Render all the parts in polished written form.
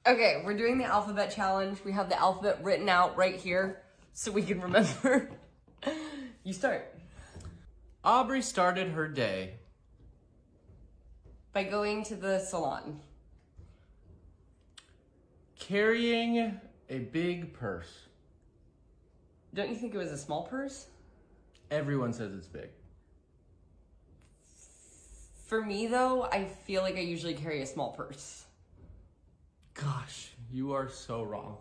Okay, we're doing the alphabet challenge. We have the alphabet written out right here so we can remember. You start. Aubrey started her day. By going to the salon. Carrying a big purse. Don't you think it was a small purse? Everyone says it's big. For me, though, I feel like I usually carry a small purse. Gosh, you are so wrong.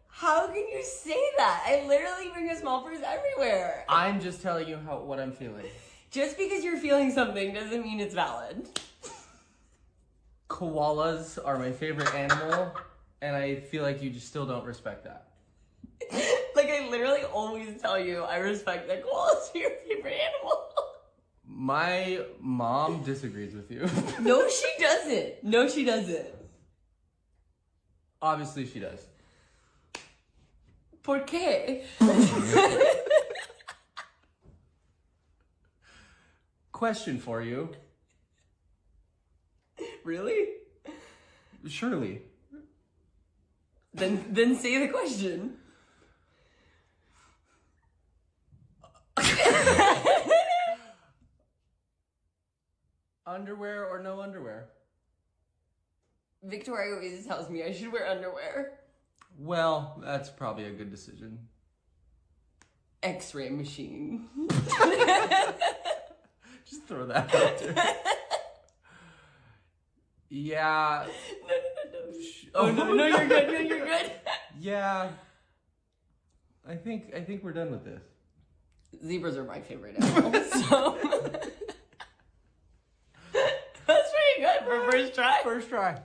How can you say that? I literally bring a small purse everywhere. I'm just telling you what I'm feeling. Just because you're feeling something doesn't mean it's valid. Koalas are my favorite animal, and I feel like you just still don't respect that. Like, I literally always tell you I respect that koalas are your favorite animal. My mom disagrees with you. No, she doesn't. No, she doesn't. Obviously, she does. ¿Por qué? Question for you. Really? Surely. Then say the question. Underwear or no underwear? Victoria always tells me I should wear underwear. Well, that's probably a good decision. X-ray machine. Just throw that out there. Yeah. No. Oh, no, you're good. No, you're good. Yeah. I think we're done with this. Zebras are my favorite animal, so... That's pretty good for first try. First try.